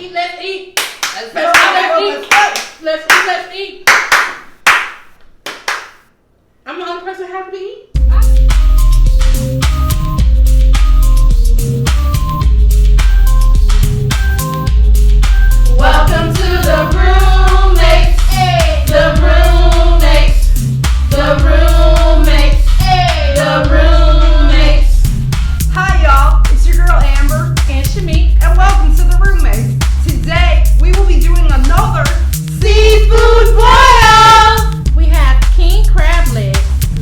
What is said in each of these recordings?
eat, let's eat. Let's eat. I'm the only person happy to eat. Welcome to the roommates. The roommates. The roommates. The roommates. Hi y'all, it's your girl Amber And Shamik. and welcome to the roommates. Today we will be doing another seafood boil. We have king crab legs,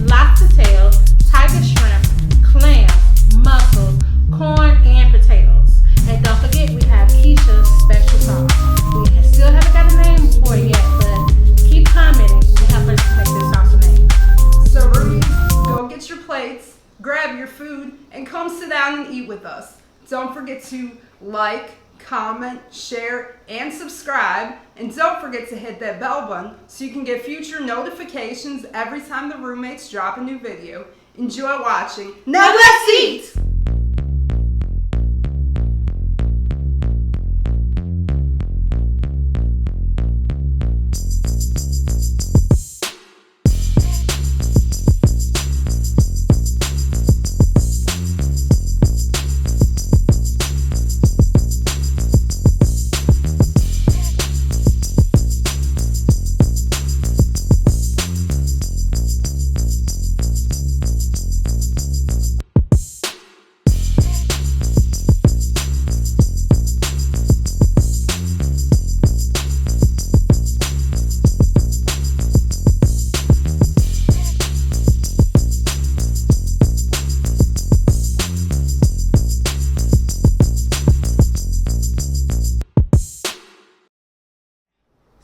lobster tails, tiger shrimp, clams, mussels, corn, and potatoes. And don't forget, we have Keisha's special sauce. We still haven't got a name for it yet, but keep commenting to help us make this sauce a name. So roomies, go get your plates, grab your food, and come sit down and eat with us. Don't forget to like, comment, share, and subscribe. And don't forget to hit that bell button so you can get future notifications every time the roommates drop a new video. Enjoy watching. Now let's eat!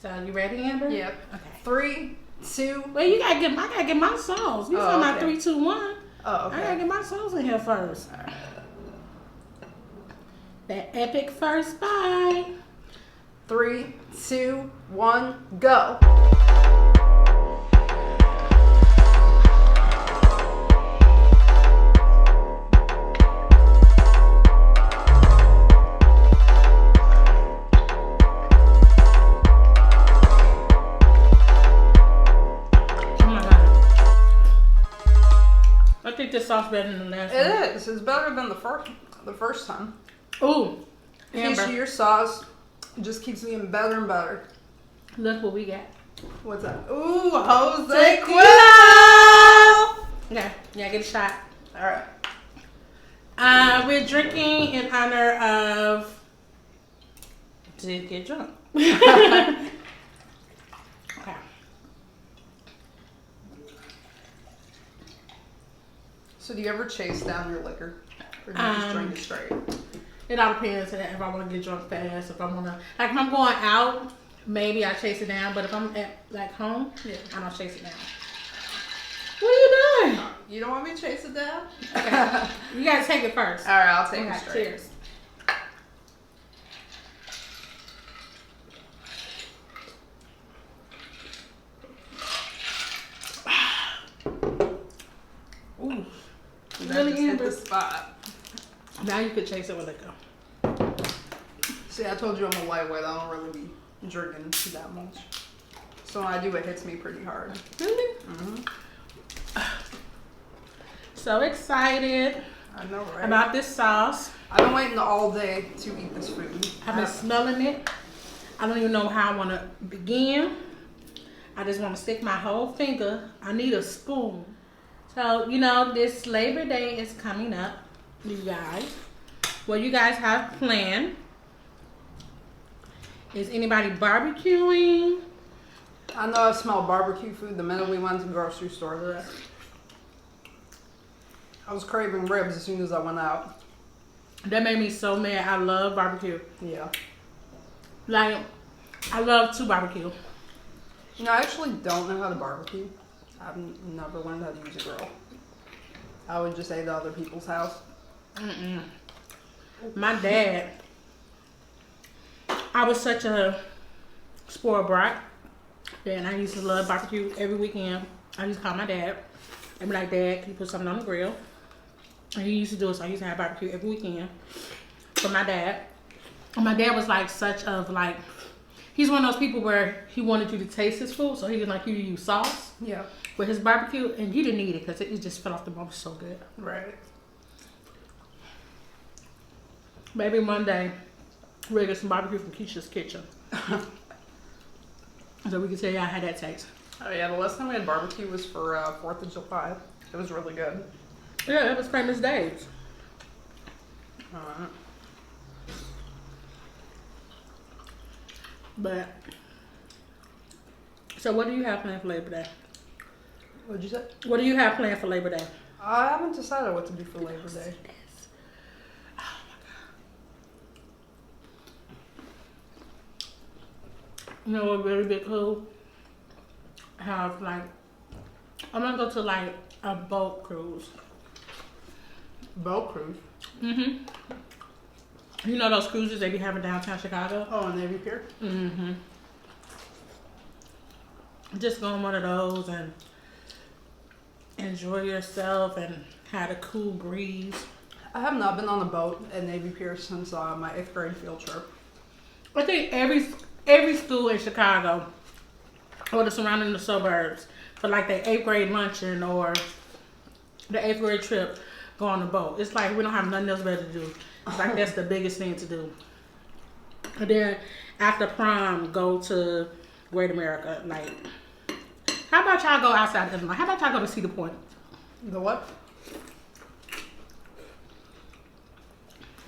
So you ready, Amber? Yep. Okay. 3, 2. Well, I gotta get my sauce. You talking about 3, 2, 1. Oh, okay. I gotta get my sauce in here first. That epic first bite. 3, 2, 1, go. I think this sauce better than the last one. It is. It's better than the first time. Ooh, Amber, Keisha, your sauce just keeps getting better and better. look what we got. What's that? Ooh, Jose Tequila! Tequila! Yeah, get a shot. All right. We're drinking in honor of to get drunk. Okay. So do you ever chase down your liquor? Or do you just drink it straight? It all depends if I want to get drunk fast, if I want to, like if I'm going out, maybe I chase it down, but if I'm at like home, I don't chase it down. What are you doing? You don't want me to chase it down? Okay. You gotta take it first. All right, I'll take it Okay, straight. cheers. Ooh, That really just hit Amber? the spot. Now you could chase it with liquor. See, I told you I'm a lightweight. I don't really be drinking that much. So when I do, it hits me pretty hard. Really? Mm-hmm. So excited I know, right? about this sauce. I've been waiting all day to eat this food. I've been smelling it. I don't even know how I want to begin. I just want to stick my whole finger. I need a spoon. So, you know, this Labor Day is coming up, you guys. What you guys have planned? Is anybody barbecuing? I know I smell barbecue food the minute we went to the grocery store today. I was craving ribs as soon as I went out. That made me so mad. I love barbecue. Yeah. Like, I love to barbecue. You know, I actually don't know how to barbecue. I've never learned how to use a grill. I would just eat at other people's house. Mm-mm. My dad, I was such a spoiled brat. And I used to love barbecue every weekend. I used to call my dad and be like, Dad, can you put something on the grill? And he used to do it, so I used to have barbecue every weekend for my dad. My dad was like he's one of those people where he wanted you to taste his food, so he didn't like you to use sauce. Yeah. With his barbecue, and you didn't eat it because it just fell off the bone. So good. Right. Maybe Monday we'll get some barbecue from Keisha's kitchen. So we can tell y'all how that tastes. Oh yeah, the last time we had barbecue was for 4th of July. It was really good. Yeah, it was famous days. Alright. But so what do you have planned for Labor Day? What'd you say? What do you have planned for Labor Day? I haven't decided what to do for Labor Day. Oh my god. You know what really be cool? Have like I'm gonna go to like a boat cruise. Boat cruise? Mm-hmm. You know those cruises they be having downtown Chicago? Oh, on Navy Pier? Mm-hmm. Just go on one of those and enjoy yourself and have a cool breeze. I have not been on a boat at Navy Pier since my 8th grade field trip. I think every school in Chicago or the surrounding suburbs for like their 8th grade luncheon or the 8th grade trip go on a boat. It's like we don't have nothing else better to do. It's like that's the biggest thing to do. And then after prom, go to Great America. Like, how about y'all go outside of Illinois? How about y'all go to Cedar Point? The what?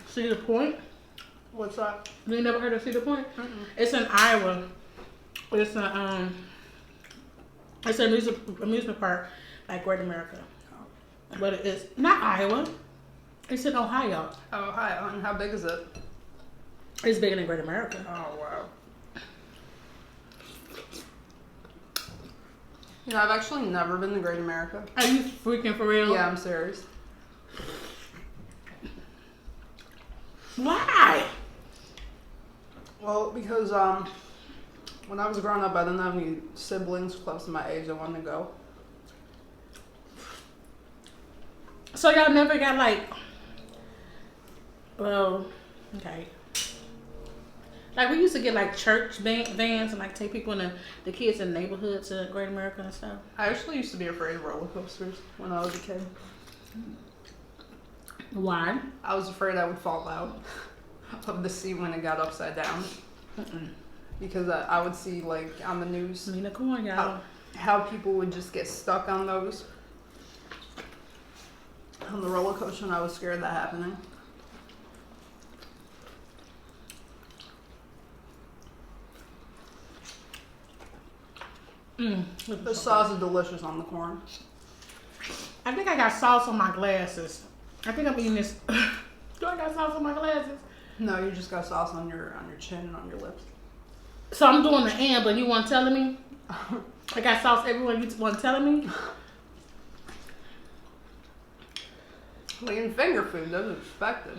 Cedar Point? What's that? You never heard of Cedar Point? Mm-mm. It's in Iowa. It's an amusement park like Great America. But it's not Iowa. It's in Ohio. Oh, Ohio. And how big is it? It's bigger than Great America. Oh, wow. You know, I've actually never been to Great America. Are you freaking for real? Yeah, I'm serious. Why? Well, because when I was growing up, I didn't have any siblings close to my age that wanted to go. So y'all never got like, well, okay. Like we used to get like church vans and like take people in the kids in the neighborhood to Great America and stuff. I actually used to be afraid of roller coasters when I was a kid. Why? I was afraid I would fall out of the seat when it got upside down. Because I would see like on the news Nina Corn, y'all. how people would just get stuck on those. On the roller coaster, and I was scared of that happening. The sauce is delicious on the corn. I think I got sauce on my glasses. I think I'm eating this. Do I got sauce on my glasses? No, you just got sauce on your chin and on your lips. So I'm doing the and, but you weren't telling me? I got sauce everywhere. You weren't telling me? Well, eating finger food, that's expected.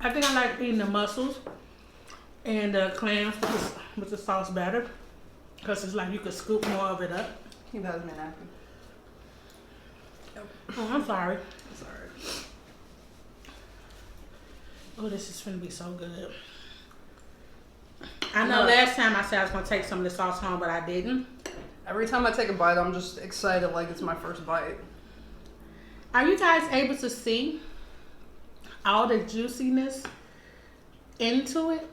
I think I like eating the mussels and the clams with the sauce better. Because it's like you could scoop more of it up. He has me napkin. Oh, I'm sorry. It's alright. Oh, this is gonna be so good. I know last time I said I was gonna take some of the sauce home, but I didn't. Every time I take a bite, I'm just excited like it's my first bite. Are you guys able to see all the juiciness into it?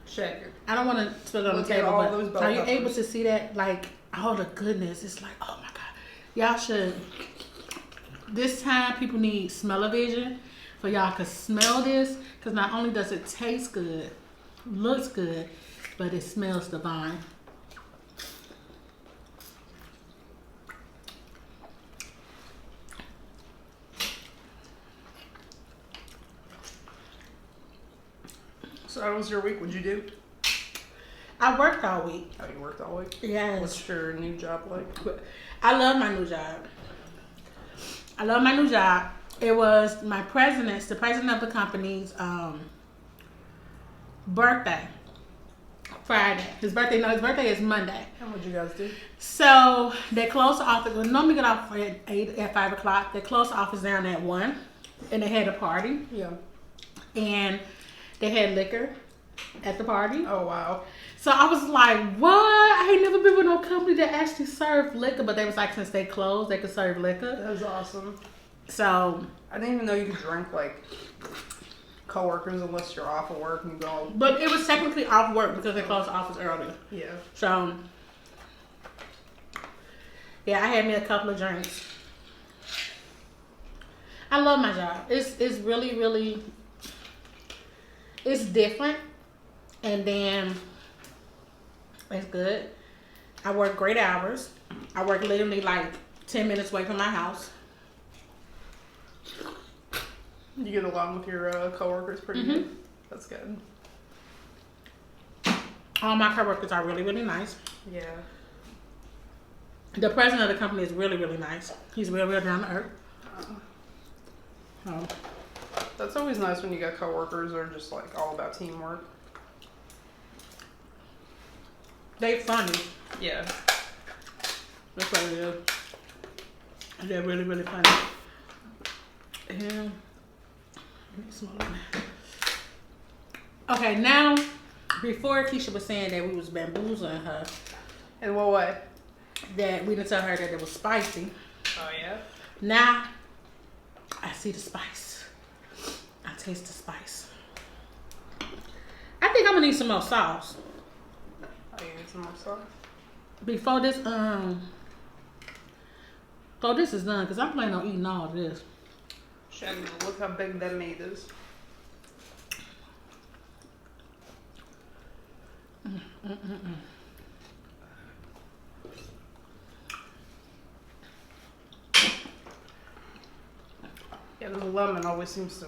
Check it. I don't want to spill it on the Look at table, all but those bell are you peppers. able to see that? Like, all the goodness. It's like, oh my God. Y'all should. This time, people need smell-o-vision for y'all to smell this. Because not only does it taste good, looks good, but it smells divine. So how was your week? What'd you do? I worked all week. Oh, you worked all week? Yes. What's your new job like? I love my new job. I love my new job. It was the president of the company's birthday. Friday. His birthday is Monday. And what'd you guys do? So they close the office. We normally get off at 5 o'clock. They close the office down at 1, and they had a party. Yeah. And they had liquor at the party. Oh wow. So I was like, what? I ain't never been with no company that actually served liquor, but they was like, since they closed, they could serve liquor. That was awesome. So I didn't even know you could drink like coworkers unless you're off of work and you go. but it was technically off work because they closed the office early. Yeah. So yeah, I had me a couple of drinks. I love my job. It's really, really, it's different, and then it's good. I work great hours. I work literally like 10 minutes away from my house. You get along with your coworkers pretty good. That's good. All my coworkers are really, really nice. Yeah. The president of the company is really, really nice. He's real, real down to earth. That's always nice when you got coworkers that are just like all about teamwork. They funny. Yeah. That's what it is. They're really, really funny. Yeah. Okay, now, before Keisha was saying that we was bamboozling her, In what way? that we didn't tell her that it was spicy. Oh yeah. Now, I see the spice. I taste the spice. I think I'm gonna need some more sauce. Oh, you need some more sauce? Before this is done, because I'm planning on eating all of this. Shaggy, look how big that meat is. Yeah, the lemon always seems to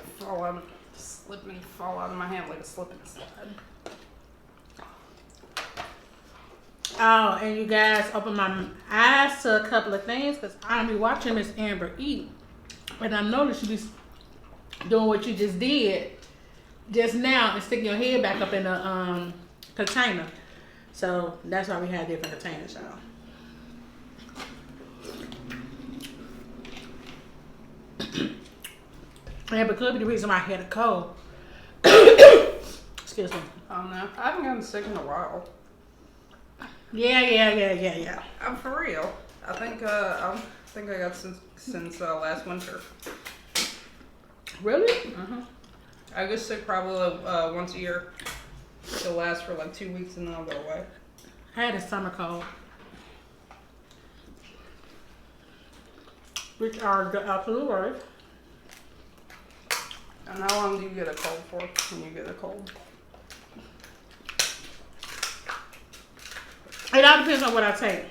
slip and fall out of my hand like a slip and slide. Oh, and you guys open my eyes to a couple of things, because I'm be watching Miss Amber eat, and I noticed you be doing what you just did just now and sticking your head back up in the container. So that's why we have different containers, y'all. Yeah, but could be the reason why I had a cold. Excuse me. Oh no, I haven't gotten sick in a while. Yeah. I'm for real. I think I got since last winter. Really? I get sick probably once a year. It'll last for like 2 weeks and then I'll go away. I had a summer cold. Which are the absolute worst. And how long do you get a cold for when you get a cold? It all depends on what I take.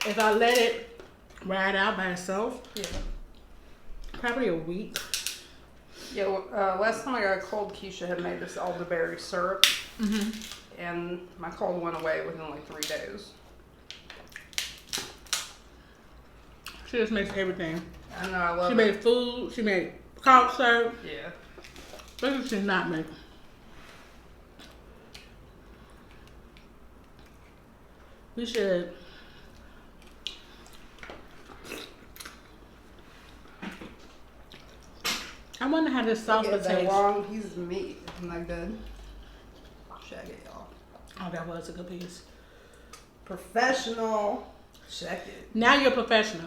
If I let it ride out by itself, Yeah. probably a week. Yeah, last time I got a cold, Keisha had made this elderberry syrup. And my cold went away within like 3 days. She just makes everything. I know, I love She it. made food. She made cough syrup. Yeah. What does she not make? We should. I wonder how this sauce would That taste. long piece of meat. Isn't that good? Check it, y'all. Oh, that was a good piece. Professional. Check it. Now you're a professional.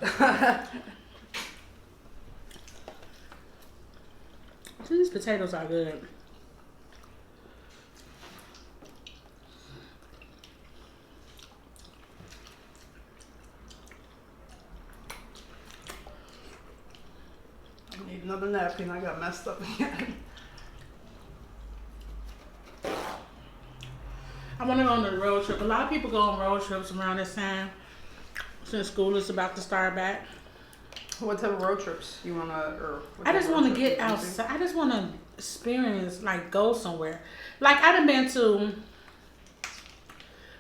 These potatoes are good. I need another napkin. I got messed up again. I want to go on a road trip. A lot of people go on road trips around this time since school is about to start back. What type of road trips you wanna? I just want to get outside. I just want to experience, like, go somewhere. Like, I done been to,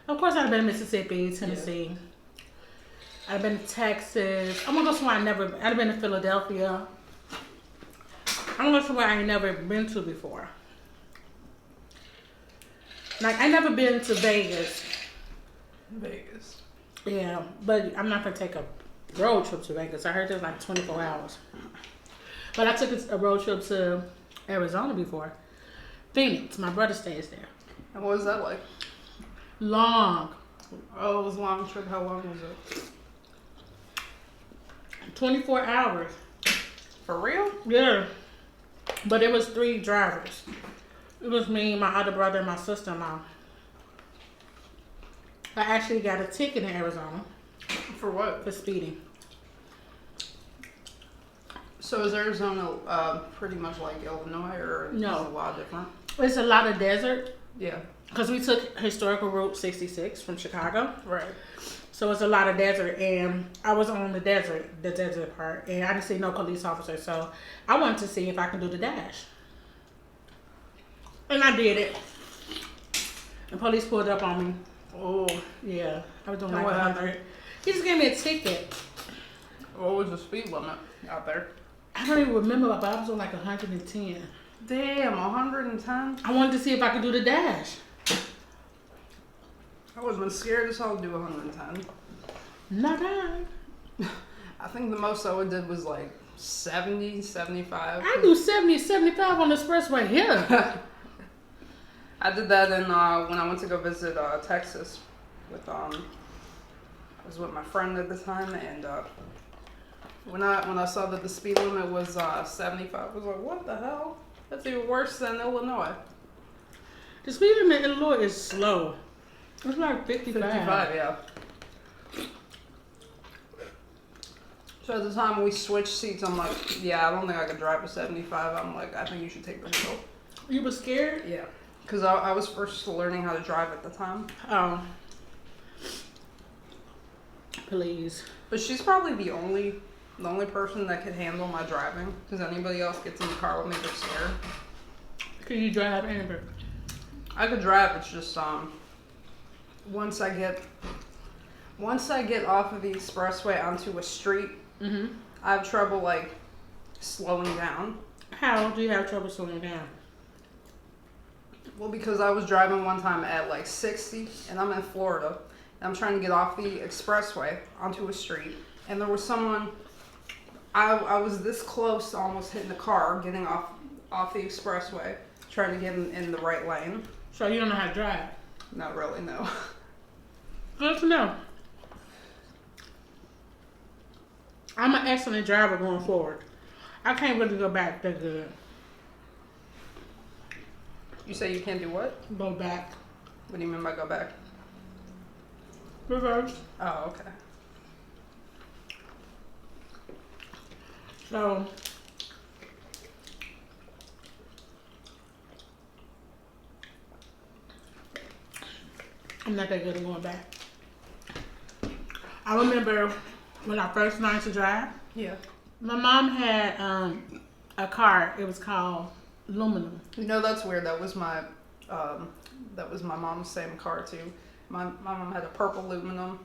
of course, I've been to Mississippi, Tennessee. Yeah. I've been to Texas. I'm gonna go somewhere I've been to Philadelphia. I'm going somewhere I ain't never been to before. Like, I never been to Vegas. Vegas. Yeah, but I'm not going to take a road trip to Vegas. I heard there's like 24 hours. But I took a road trip to Arizona before. Phoenix. My brother stays there. And what was that like? Long. Oh, it was a long trip. How long was it? 24 hours. For real? Yeah. But it was 3 drivers. It was me, my other brother, and my sister-in-law. I actually got a ticket in Arizona. For what? For speeding. So is Arizona pretty much like Illinois, or No. is it a lot different? It's a lot of desert. Yeah. Because we took historical Route 66 from Chicago. Right. So it's a lot of desert, and I was on the desert part, and I didn't see no police officer, so I wanted to see if I can do the dash. And I did it. The police pulled up on me. Oh. Yeah, I was doing And like what 100. happened? He just gave me a ticket. What was the speed limit out there? I don't even remember, but I was on like 110. Damn, 110? I wanted to see if I could do the dash. I would have been scared as hell to do 110. Not bad. I think the most I would did was like 70, 75. I do 70, 75 on the expressway here. I did that in when I went to go visit Texas with I was with my friend at the time, and when I saw that the speed limit was 75, I was like, what the hell? That's even worse than Illinois. The speed limit in Illinois is slow. It's like 55. 55, yeah. So at the time we switched seats, I'm like, yeah, I don't think I could drive a 75. I'm like, I think you should take the wheel. You were scared? Yeah. Because I was first learning how to drive at the time. Oh. Please. But she's probably the only person that could handle my driving. Because anybody else gets in the car with me, they're scared. Can you drive, Amber? I could drive. It's just once I get off of the expressway onto a street, I have trouble like slowing down. How do you have trouble slowing down? Well, because I was driving one time at like 60, and I'm in Florida, and I'm trying to get off the expressway onto a street, and there was someone. I was this close to almost hitting the car, getting off the expressway, trying to get in the right lane. So you don't know how to drive? Not really, no. Good to know. I'm an excellent driver going forward. I can't really go back that good. You say you can't do what? Go back. What do you mean by go back? Reverse. Oh, okay. So I'm not that good at going back. I remember when I first learned to drive. Yeah. My mom had a car. It was called Aluminum. You know, that's weird. That was my mom's same car too. My mom had a purple aluminum.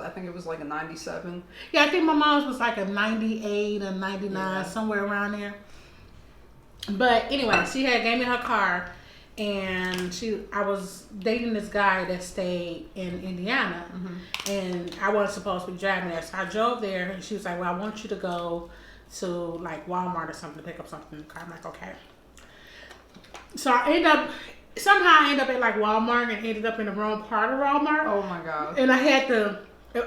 I think it was like a 97. Yeah, I think my mom's was like a 98 or 99, Yeah. somewhere around there. But anyway, she had gave me her car, and I was dating this guy that stayed in Indiana, and I wasn't supposed to be driving there. So I drove there, and she was like, well, I want you to go to like Walmart or something to pick up something in the car. I'm like, okay. So I ended up at like Walmart and ended up in the wrong part of Walmart. Oh my God. And I had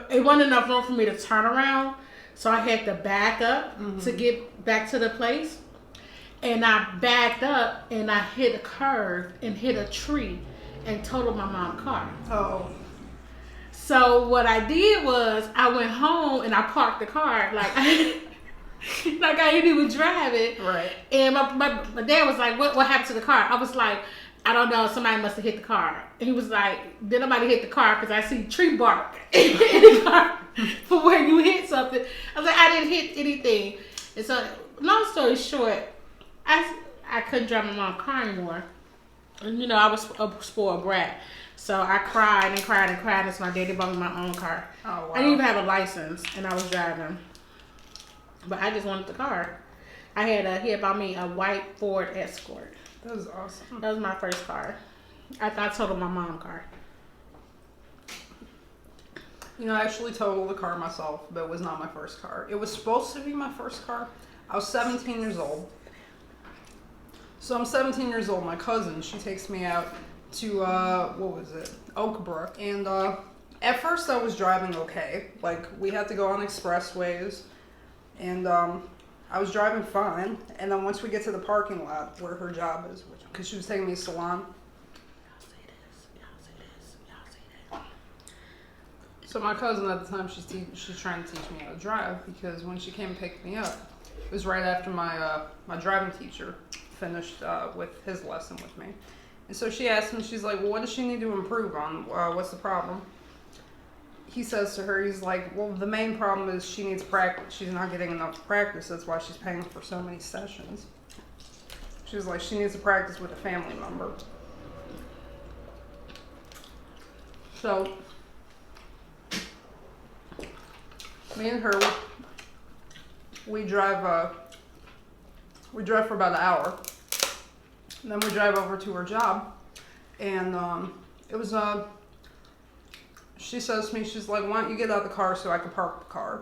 it wasn't enough room for me to turn around. So I had to back up to get back to the place. And I backed up and I hit a curve and hit a tree and totaled my mom's car. Oh. So what I did was I went home and I parked the car like I didn't even drive it. Right. And my dad was like, what happened to the car? I was like, I don't know, somebody must have hit the car. And he was like, did nobody hit the car? Because I see tree bark in the car for where you hit something. I was like, I didn't hit anything. And so, long story short, I couldn't drive my mom's car anymore. And, you know, I was a spoiled brat. So I cried and cried and cried. And so my daddy bought me my own car. Oh, wow. I didn't even have a license, and I was driving. But I just wanted the car. He had bought me a white Ford Escort. That was awesome. That was my first car. I totaled my mom's car. You know, I actually totaled the car myself, but it was not my first car. It was supposed to be my first car. I was 17 years old. So I'm 17 years old. My cousin, she takes me out to, what was it? Oakbrook. And at first I was driving okay. Like, we had to go on expressways. And I was driving fine. And then once we get to the parking lot where her job is, because she was taking me to salon. So my cousin at the time, she's trying to teach me how to drive, because when she came and picked me up, it was right after my my driving teacher finished with his lesson with me. And so she asked him, she's like, well, what does she need to improve on? What's the problem? He says to her, he's like, well, the main problem is she needs practice. She's not getting enough practice. That's why she's paying for so many sessions. She was like, she needs to practice with a family member. So me and her, we drive for about an hour. And then we drive over to her job. And it was, she says to me, she's like, why don't you get out of the car so I can park the car?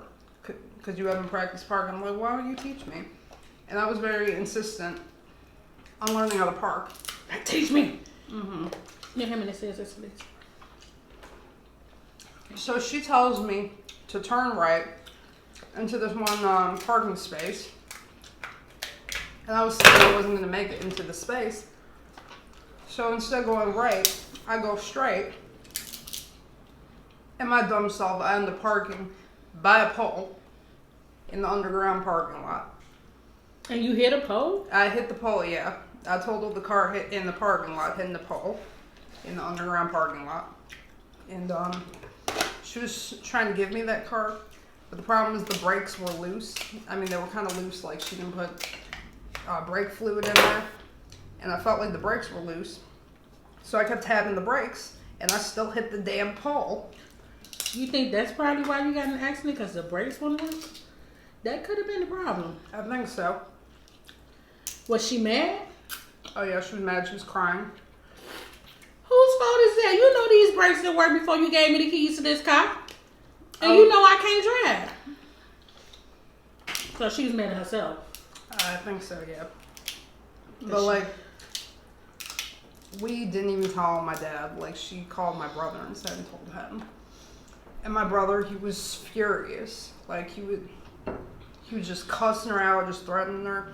Because you haven't practiced parking. I'm like, why don't you teach me? And I was very insistent on learning how to park. Teach me. Mm-hmm. Yeah, him and his scissors, please. So she tells me to turn right into this one parking space. And I was thinking I wasn't going to make it into the space. So instead of going right, I go straight. And my dumb self, I end up parking by a pole in the underground parking lot. And you hit a pole? I hit the pole, yeah. I totaled the car hit in the parking lot, hitting the pole in the underground parking lot. And she was trying to give me that car. But the problem is the brakes were loose. I mean, they were kind of loose, like she didn't put brake fluid in there. And I felt like the brakes were loose. So I kept tapping the brakes, and I still hit the damn pole. You think that's probably why you got in an accident? Because the brakes weren't loose? That could have been the problem. I think so. Was she mad? Oh yeah, she was mad. She was crying. Whose fault is that? You know these brakes didn't work before you gave me the keys to this car. And you know I can't drive. So she was mad at herself. I think so, yeah. But like, we didn't even tell my dad. Like, she called my brother instead and told him. And my brother, he was furious. Like, he was just cussing her out, just threatening her.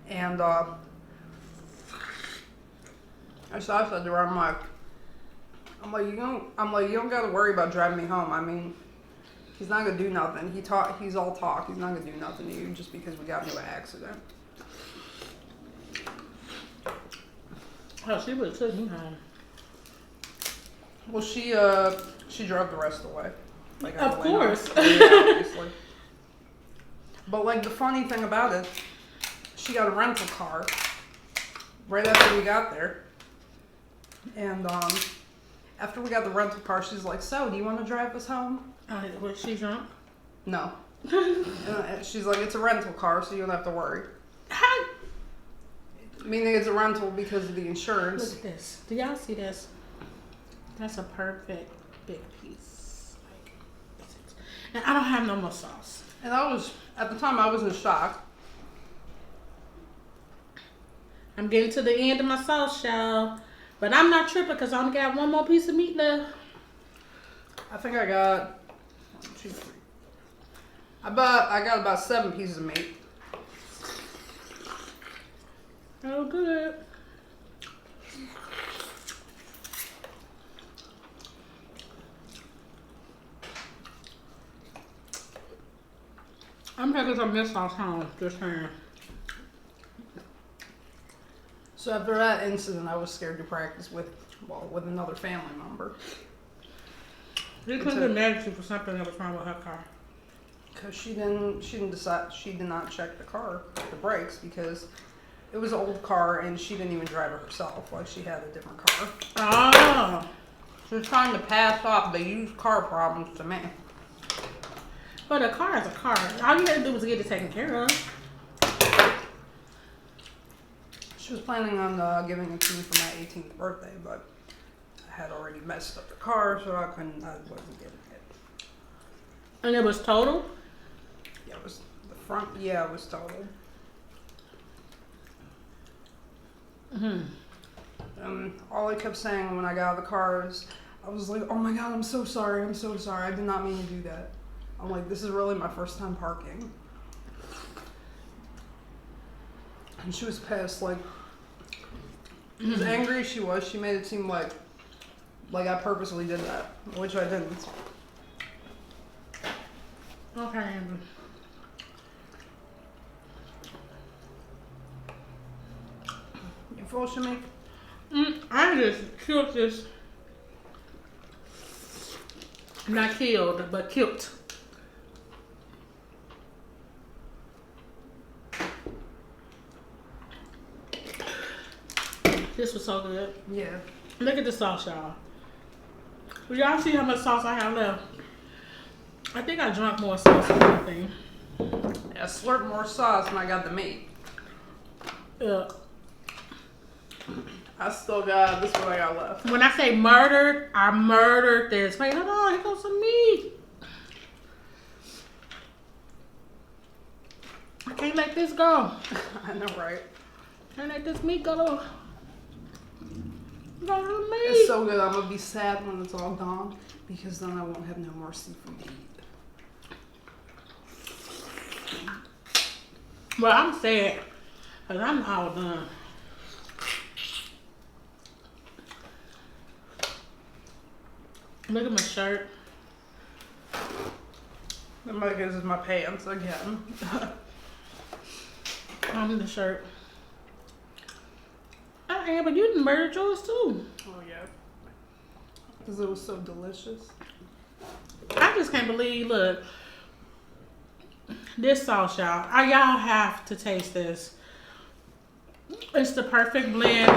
And so I said to her, I'm like, you don't gotta worry about driving me home. I mean, he's not gonna do nothing. He's all talk. He's not gonna do nothing to you just because we got into an accident. Oh, she would have took me home. Well, she drove the rest of the way. Like, of course. Yeah, obviously. But like, the funny thing about it, she got a rental car right after we got there. And after we got the rental car, she's like, so, do you want to drive us home? Was she drunk? No. She's like, it's a rental car, so you don't have to worry. How? Meaning it's a rental because of the insurance. Look at this. Do y'all see this? That's a perfect big piece. And I don't have no more sauce. And at the time, I was in shock. I'm getting to the end of my sauce, y'all. But I'm not tripping because I only got one more piece of meat left. I think I got 1, 2, 3. I got about 7 pieces of meat. Oh, good. I'm taking some miss sauce home, just saying. So after that incident, I was scared to practice with another family member. You couldn't get mad at you for something that was wrong with her car. Because she did not check the brakes, because it was an old car and she didn't even drive it herself. Like, she had a different car. Oh. She was trying to pass off the used car problems to me. But a car is a car. All you had to do was get it taken care of. She was planning on giving it to me for my 18th birthday, but I had already messed up the car, so I wasn't getting it. And it was total? Yeah, it was the front. Yeah, it was total. All I kept saying when I got out of the car is, I was like, oh my God, I'm so sorry. I'm so sorry. I did not mean to do that. I'm like, this is really my first time parking. And she was pissed, like, as angry as she was, she made it seem like I purposely did that, which I didn't. Okay, Amber. You full, Shimmy? I just killed this. Not killed, but killed. This was so good. Yeah. Look at the sauce, y'all. Will y'all see how much sauce I have left? I think I drank more sauce than anything. Yeah, I slurped more sauce when I got the meat. Yeah. I still got, this is what I got left. When I say murdered, I murdered this. Wait, hold on, here goes some meat. I can't let this go. I know, right? Can't let this meat go. It's so good. I'm gonna be sad when it's all gone because then I won't have no more seafood to eat. Well, I'm sad because I'm all done. Look at my shirt. I'm like, this is my pants again. I'm in the shirt. I am, but you murdered yours too. Oh yeah. Because it was so delicious. I just can't believe, look, this sauce, y'all. Y'all have to taste this. It's the perfect blend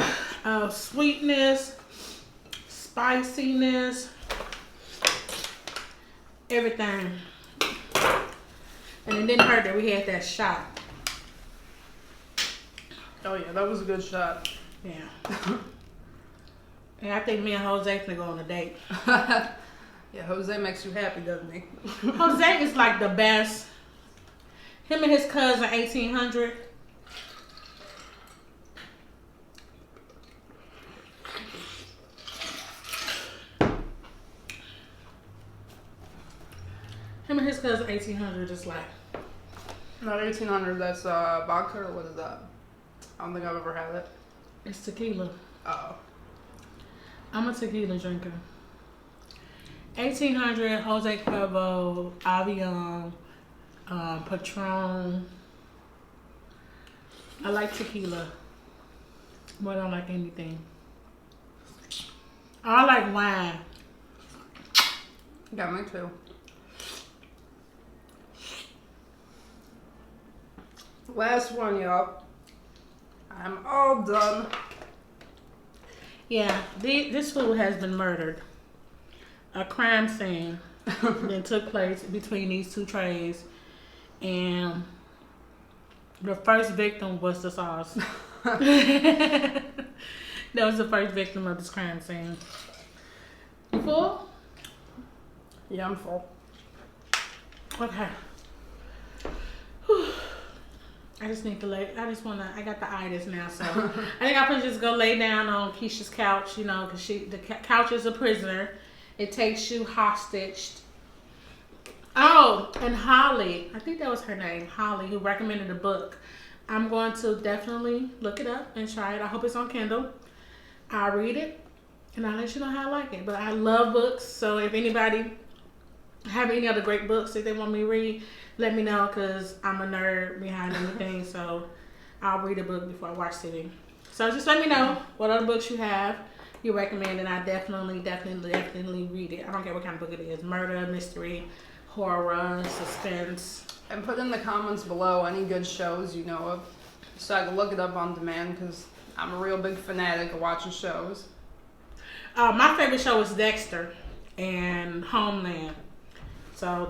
of sweetness, spiciness, everything. And it didn't hurt that we had that shot. Oh yeah, that was a good shot. Yeah. And I think me and Jose can go on a date. Yeah, Jose makes you happy, doesn't he? Jose is like the best. Him and his cousin, 1800. Him and his cousin, 1800, just like. Not 1800, that's vodka, or what is that? I don't think I've ever had it. It's tequila. Oh. I'm a tequila drinker. 1800, Jose Cuervo, Avion, Patron. I like tequila more than I like anything. I like wine. Yeah, me too. Last one, y'all. I'm all done. Yeah, this food has been murdered. A crime scene that took place between these two trays, and the first victim was the sauce. That was the first victim of this crime scene. You full? Yeah, I'm full. Okay. Whew. I just need to I got the itis now, so I think I can just go lay down on Keisha's couch, you know, because the couch is a prisoner. It takes you hostage. Oh, and Holly, I think that was her name, Holly, who recommended a book. I'm going to definitely look it up and try it. I hope it's on Kindle. I'll read it, and I'll let you know how I like it. But I love books, so if anybody have any other great books that they want me to read, let me know, because I'm a nerd behind anything, so I'll read a book before I watch TV. So just let me know what other books you recommend, and I definitely read it. I don't care what kind of book it is. Murder, mystery, horror, suspense. And put in the comments below any good shows you know of, so I can look it up on demand, because I'm a real big fanatic of watching shows. My favorite show is Dexter and Homeland. So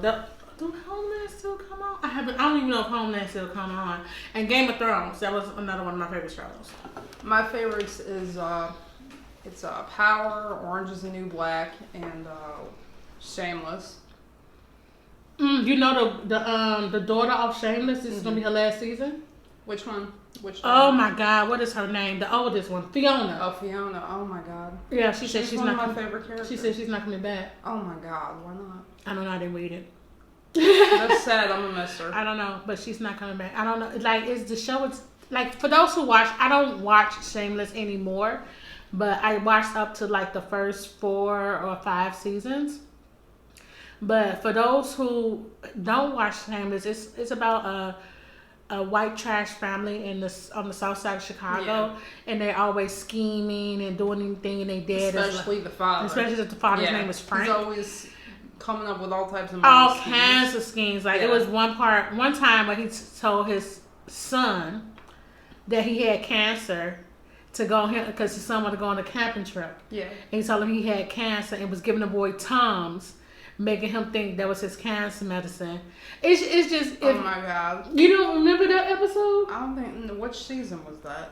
Do Homeland still come on? I don't even know if Homeland still come on. And Game of Thrones, that was another one of my favorite shows. My favorites is Power, Orange is the New Black, and Shameless. You know the daughter of Shameless. This is gonna be her last season. Which one? Oh my God, what is her name? The oldest one, Fiona. Oh, Fiona. Oh my God. Yeah, she said she's one not of my favorite characters. She said she's not coming back. Oh my God, why not? I don't know how they read it. That's sad. I'm gonna miss her. I don't know, but she's not coming back. I don't know. Like, is the show? It's like, for those who watch, I don't watch Shameless anymore, but I watched up to like the first 4 or 5 seasons. But for those who don't watch Shameless, it's about a white trash family on the south side of Chicago, and they're always scheming and doing anything, and they dead. Especially the father. Especially if the father's name is Frank. He's always coming up with all types of all kinds of schemes. Like, it was one time where he told his son that he had cancer to go because his son wanted to go on a camping trip. Yeah. And he told him he had cancer and was giving the boy Tums, making him think that was his cancer medicine. It's just. Oh my God. You don't remember that episode? I don't think. Which season was that?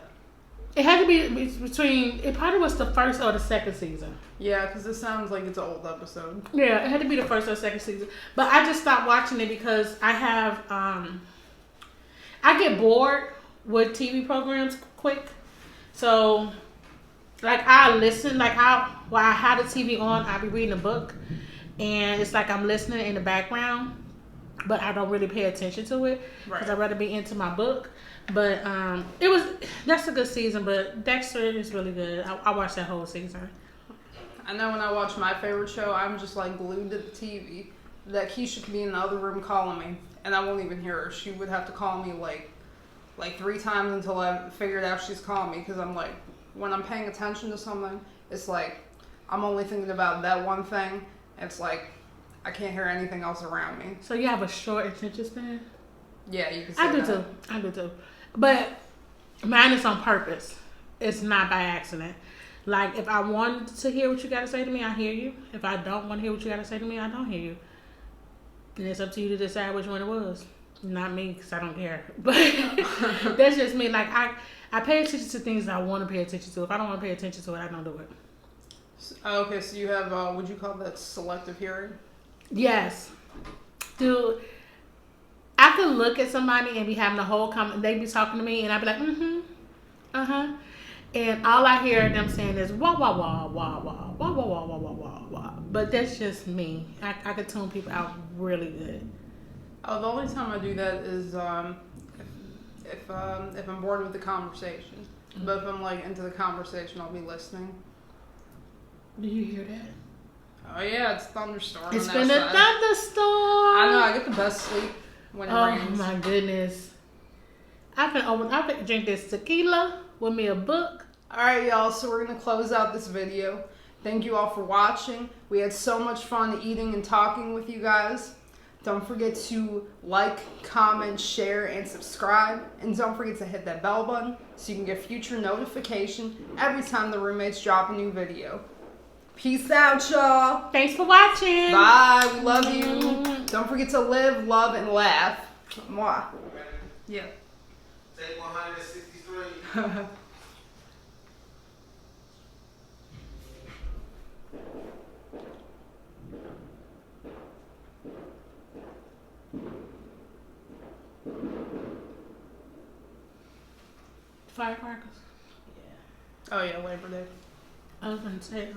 It had to be between. It probably was the first or the second season. Yeah, because it sounds like it's an old episode. Yeah, it had to be the first or second season. But I just stopped watching it because I have. I get bored with TV programs quick, so like I listen. Like while I have the TV on, I'll be reading a book, and it's like I'm listening in the background, but I don't really pay attention to it because I'd rather be into my book. But that's a good season. But Dexter is really good. I watched that whole season. I know when I watch my favorite show, I'm just like glued to the TV. That Keisha could be in the other room calling me, and I won't even hear her. She would have to call me like 3 times until I figured out she's calling me. Because I'm like, when I'm paying attention to something, it's like I'm only thinking about that one thing. It's like I can't hear anything else around me. So you have a short attention span? Yeah, you can say that. I do too. But mine is on purpose. It's not by accident. Like, if I want to hear what you got to say to me, I hear you. If I don't want to hear what you got to say to me, I don't hear you. And it's up to you to decide which one it was. Not me, because I don't care. But that's just me. Like, I pay attention to things that I want to pay attention to. If I don't want to pay attention to it, I don't do it. Okay, so you have, would you call that selective hearing? Yes. Dude, I could look at somebody and be having a whole comment. They be talking to me, and I'd be like, uh-huh. And all I hear them saying is, wah, wah, wah, wah, wah, wah, wah, wah, wah, wah, wah, wah. But that's just me. I could tune people out really good. Oh, the only time I do that is if I'm bored with the conversation. Mm-hmm. But if I'm like into the conversation, I'll be listening. Do you hear that? Oh yeah, it's thunderstorm. It's been a thunderstorm. I know. I get the best sleep when it rains. Oh my goodness! I've been drink this tequila with me a book. All right, y'all. So we're gonna close out this video. Thank you all for watching. We had so much fun eating and talking with you guys. Don't forget to like, comment, share, and subscribe. And don't forget to hit that bell button so you can get future notification every time the roommates drop a new video. Peace out, y'all. Thanks for watching. Bye. We love you. Don't forget to live, love, and laugh. Mwah. Yeah. Take 163. Firecrackers. Oh yeah, Labor Day. I was gonna say,